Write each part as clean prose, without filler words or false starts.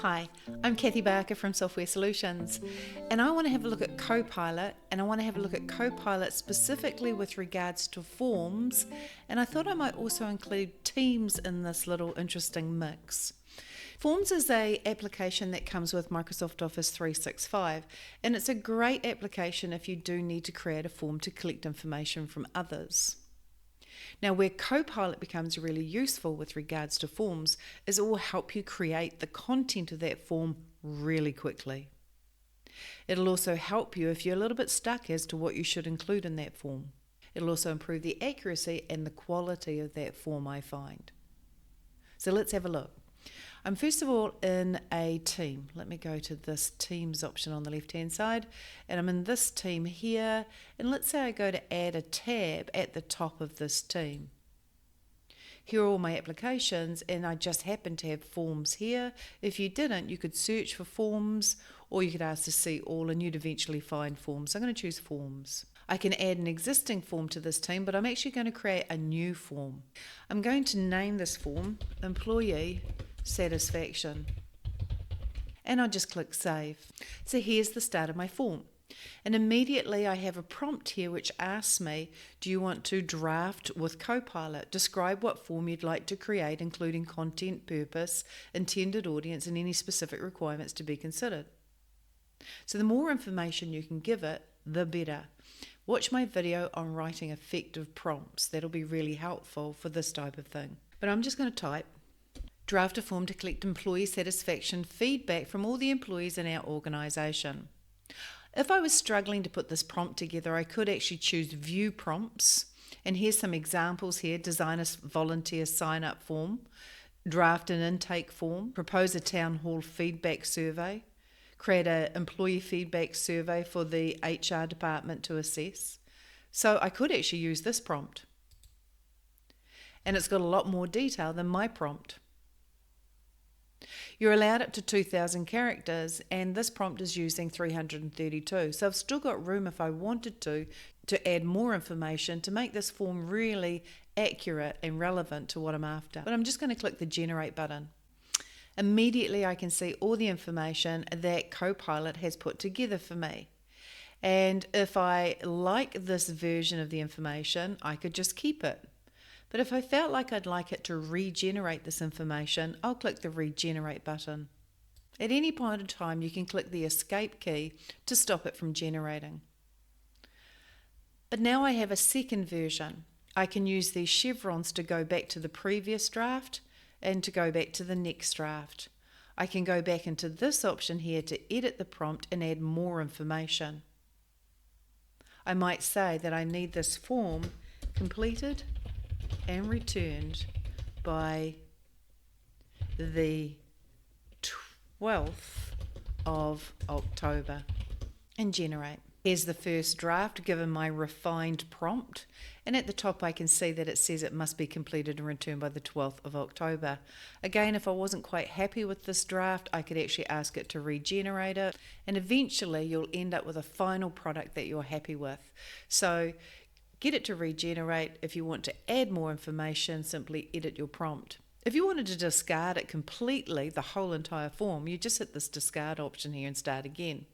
Hi, I'm Kathy Barker from Software Solutions, and I want to have a look at Copilot, and I want to have a look at Copilot specifically with regards to forms, and I thought I might also include Teams in this little interesting mix. Forms is an application that comes with Microsoft Office 365, and it's a great application if you do need to create a form to collect information from others. Now, where Copilot becomes really useful with regards to forms is it will help you create the content of that form really quickly. It'll also help you if you're a little bit stuck as to what you should include in that form. It'll also improve the accuracy and the quality of that form, I find. So let's have a look. I'm first of all in a team. Let me go to this Teams option on the left-hand side, and I'm in this team here, and let's say I go to add a tab at the top of this team. Here are all my applications, and I just happen to have forms here. If you didn't, you could search for forms, or you could ask to see all, and you'd eventually find forms. So I'm going to choose forms. I can add an existing form to this team, but I'm actually going to create a new form. I'm going to name this form Employee Satisfaction, and I'll just click Save. So here's the start of my form, and immediately I have a prompt here which asks me, do you want to draft with Copilot? Describe what form you'd like to create, including content, purpose, intended audience, and any specific requirements to be considered. So the more information you can give it, the better. Watch my video on writing effective prompts. That'll be really helpful for this type of thing. But I'm just going to type draft a form to collect employee satisfaction feedback from all the employees in our organisation. If I was struggling to put this prompt together, I could actually choose view prompts. And here's some examples here. Design a volunteer sign-up form, draft an intake form, propose a town hall feedback survey, create an employee feedback survey for the HR department to assess. So I could actually use this prompt. And it's got a lot more detail than my prompt. You're allowed up to 2,000 characters, and this prompt is using 332. So I've still got room if I wanted to add more information to make this form really accurate and relevant to what I'm after. But I'm just going to click the Generate button. Immediately I can see all the information that Copilot has put together for me. And if I like this version of the information, I could just keep it. But if I felt like I'd like it to regenerate this information, I'll click the Regenerate button. At any point in time, you can click the Escape key to stop it from generating. But now I have a second version. I can use these chevrons to go back to the previous draft and to go back to the next draft. I can go back into this option here to edit the prompt and add more information. I might say that I need this form completed and returned by the 12th of October and generate. Here's the first draft given my refined prompt, and at the top I can see that it says it must be completed and returned by the 12th of October. Again, if I wasn't quite happy with this draft, I could actually ask it to regenerate it, and eventually you'll end up with a final product that you're happy with. So get it to regenerate. If you want to add more information, simply edit your prompt. If you wanted to discard it completely, the whole entire form, you just hit this discard option here and start again.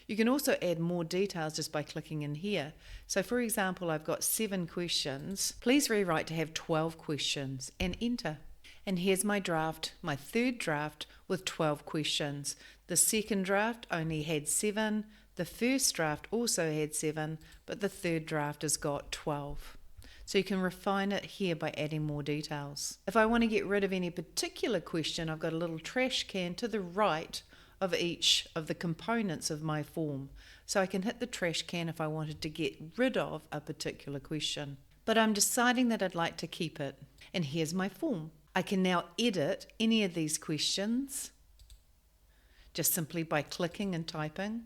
You can also add more details just by clicking in here. So for example, I've got 7 questions. Please rewrite to have 12 questions and enter. And here's my draft, my third draft with 12 questions. The second draft only had 7. The first draft also had 7, but the third draft has got 12. So you can refine it here by adding more details. If I want to get rid of any particular question, I've got a little trash can to the right of each of the components of my form. So I can hit the trash can if I wanted to get rid of a particular question. But I'm deciding that I'd like to keep it. And here's my form. I can now edit any of these questions just simply by clicking and typing.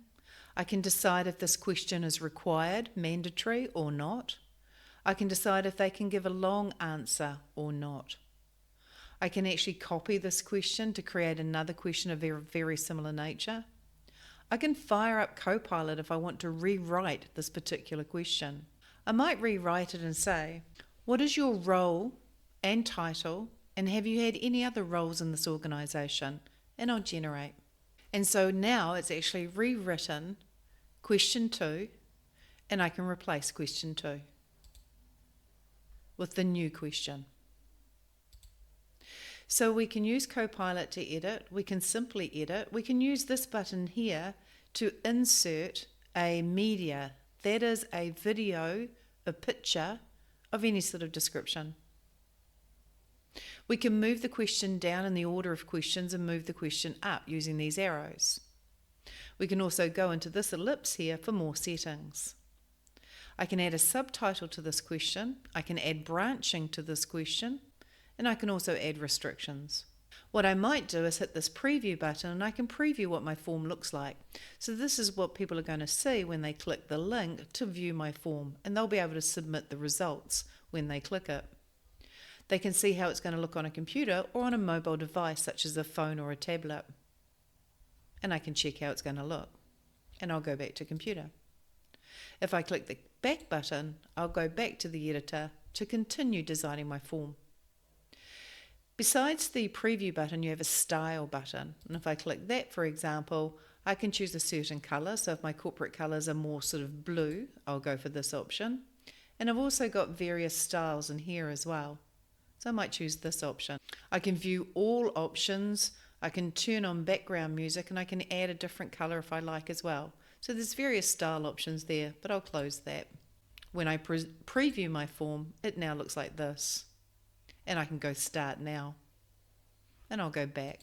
I can decide if this question is required, mandatory or not. I can decide if they can give a long answer or not. I can actually copy this question to create another question of very similar nature. I can fire up Copilot if I want to rewrite this particular question. I might rewrite it and say, what is your role and title, and have you had any other roles in this organisation? and I'll generate. And so now it's actually rewritten question 2, and I can replace question 2 with the new question. So we can use Copilot to edit, we can simply edit, we can use this button here to insert a media, that is a video, a picture of any sort of description. We can move the question down in the order of questions and move the question up using these arrows. We can also go into this ellipse here for more settings. I can add a subtitle to this question, I can add branching to this question, and I can also add restrictions. What I might do is hit this preview button and I can preview what my form looks like. So this is what people are going to see when they click the link to view my form, and they'll be able to submit the results when they click it. They can see how it's going to look on a computer or on a mobile device such as a phone or a tablet. And I can check how it's going to look. And I'll go back to computer. If I click the back button, I'll go back to the editor to continue designing my form. Besides the preview button, you have a style button. And if I click that, for example, I can choose a certain colour. So if my corporate colours are more sort of blue, I'll go for this option. And I've also got various styles in here as well. So I might choose this option. I can view all options. I can turn on background music, and I can add a different colour if I like as well. So there's various style options there, but I'll close that. When I preview my form, it now looks like this. And I can go start now. And I'll go back.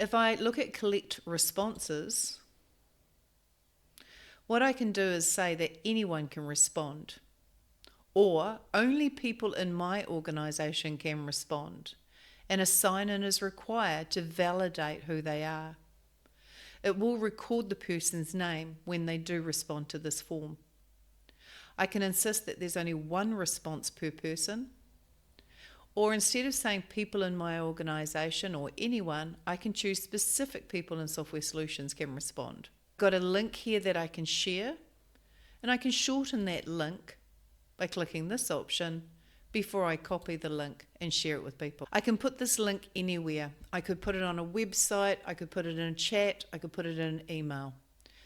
If I look at collect responses, what I can do is say that anyone can respond, or only people in my organisation can respond, and a sign-in is required to validate who they are. It will record the person's name when they do respond to this form. I can insist that there's only one response per person, or instead of saying people in my organisation or anyone, I can choose specific people in Software Solutions can respond. I've got a link here that I can share, and I can shorten that link by clicking this option before I copy the link and share it with people. I can put this link anywhere. I could put it on a website, I could put it in a chat, I could put it in an email.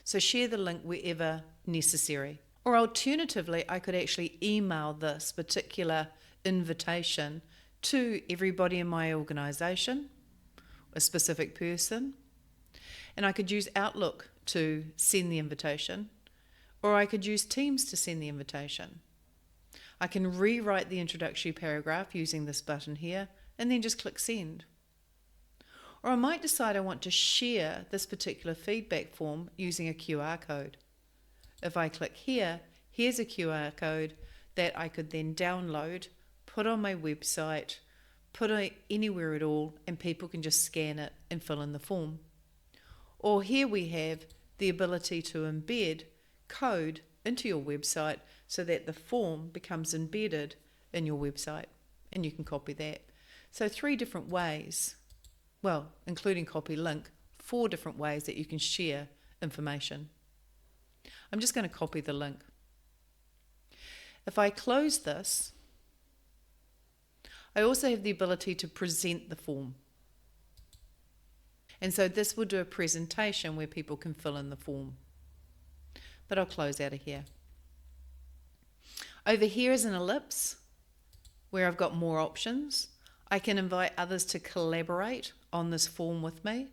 So share the link wherever necessary. Or alternatively, I could actually email this particular invitation to everybody in my organisation, a specific person, and I could use Outlook to send the invitation, or I could use Teams to send the invitation. I can rewrite the introductory paragraph using this button here, and then just click send. Or I might decide I want to share this particular feedback form using a QR code. If I click here, here's a QR code that I could then download, put on my website, put it anywhere at all, and people can just scan it and fill in the form. Or here we have the ability to embed code into your website so that the form becomes embedded in your website, and you can copy that. So 3 different ways, well, including copy link, 4 different ways that you can share information. I'm just going to copy the link. If I close this, I also have the ability to present the form. And so this will do a presentation where people can fill in the form. But I'll close out of here. Over here is an ellipse where I've got more options. I can invite others to collaborate on this form with me,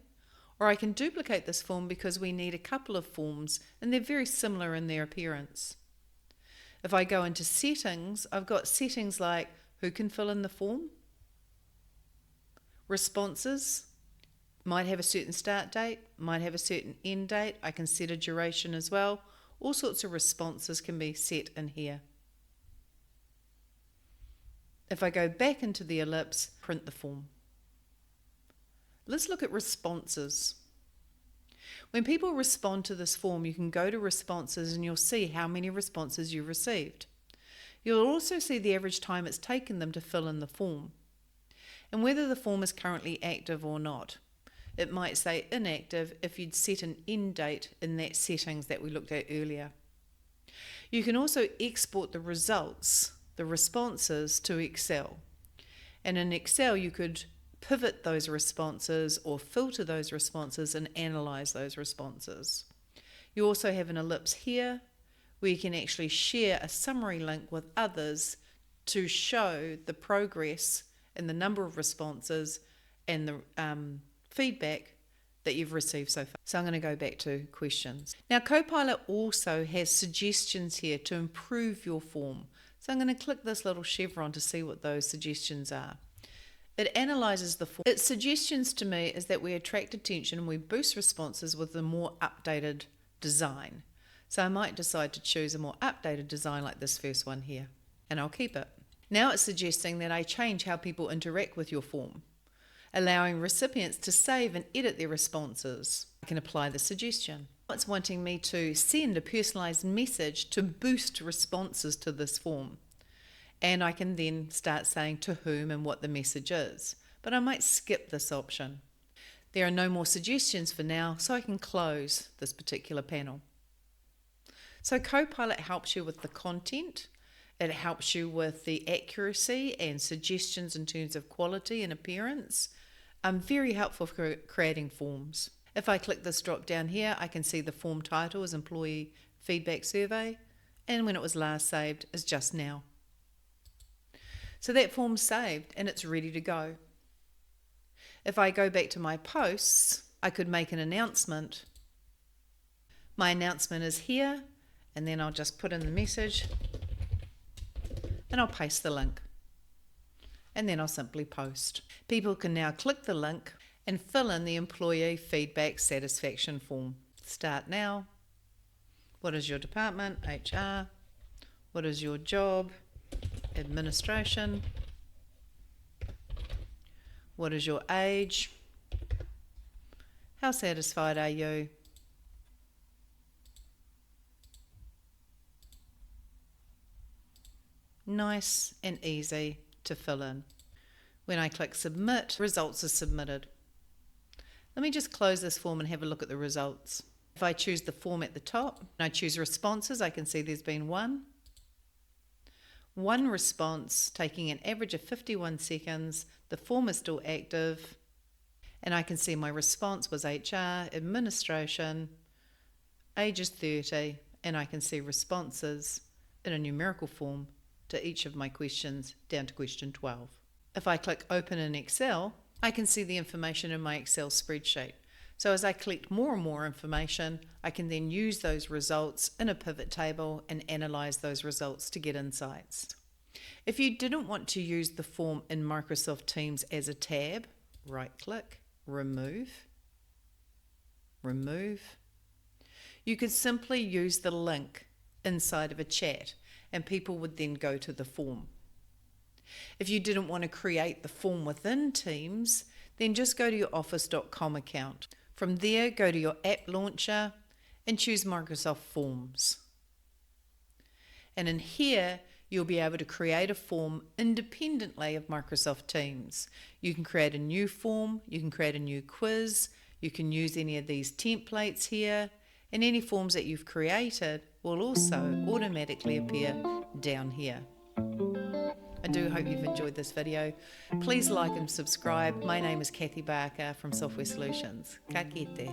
or I can duplicate this form because we need a couple of forms and they're very similar in their appearance. If I go into settings, I've got settings like who can fill in the form, responses, might have a certain start date, might have a certain end date. I can set a duration as well. All sorts of responses can be set in here. If I go back into the ellipse, print the form. Let's look at responses. When people respond to this form, you can go to responses and you'll see how many responses you've received. You'll also see the average time it's taken them to fill in the form and whether the form is currently active or not. It might say inactive if you'd set an end date in that settings that we looked at earlier. You can also export the results, the responses, to Excel. And in Excel you could pivot those responses or filter those responses and analyze those responses. You also have an ellipse here where you can actually share a summary link with others to show the progress and the number of responses and the feedback that you've received so far. So I'm going to go back to questions. Now Copilot also has suggestions here to improve your form. So I'm going to click this little chevron to see what those suggestions are. It analyzes the form. Its suggestions to me is that we attract attention and we boost responses with a more updated design. So I might decide to choose a more updated design like this first one here, and I'll keep it. Now it's suggesting that I change how people interact with your form, allowing recipients to save and edit their responses. I can apply the suggestion. It's wanting me to send a personalized message to boost responses to this form. And I can then start saying to whom and what the message is. But I might skip this option. There are no more suggestions for now, so I can close this particular panel. So Copilot helps you with the content. It helps you with the accuracy and suggestions in terms of quality and appearance. Very helpful for creating forms. If I click this drop down here, I can see the form title is Employee Feedback Survey, and when it was last saved is just now. So that form's saved and it's ready to go. If I go back to my posts, I could make an announcement. My announcement is here, and then I'll just put in the message and I'll paste the link. And then I'll simply post. People can now click the link and fill in the employee feedback satisfaction form. Start now. What is your department? HR. What is your job? Administration. What is your age? How satisfied are you? Nice and easy to fill in. When I click submit, results are submitted. Let me just close this form and have a look at the results. If I choose the form at the top and I choose responses, I can see there's been one response taking an average of 51 seconds. The form is still active, and I can see my response was HR, administration, age is 30, and I can see responses in a numerical form to each of my questions down to question 12. If I click open in Excel, I can see the information in my Excel spreadsheet. So as I collect more and more information, I can then use those results in a pivot table and analyze those results to get insights. If you didn't want to use the form in Microsoft Teams as a tab, right-click, remove. You could simply use the link inside of a chat and people would then go to the form. If you didn't want to create the form within Teams, then just go to your office.com account. From there, go to your app launcher and choose Microsoft Forms. And in here, you'll be able to create a form independently of Microsoft Teams. You can create a new form, you can create a new quiz, you can use any of these templates here, and any forms that you've created will also automatically appear down here. I do hope you've enjoyed this video. Please like and subscribe. My name is Kathy Barker from Software Solutions. Ka kite.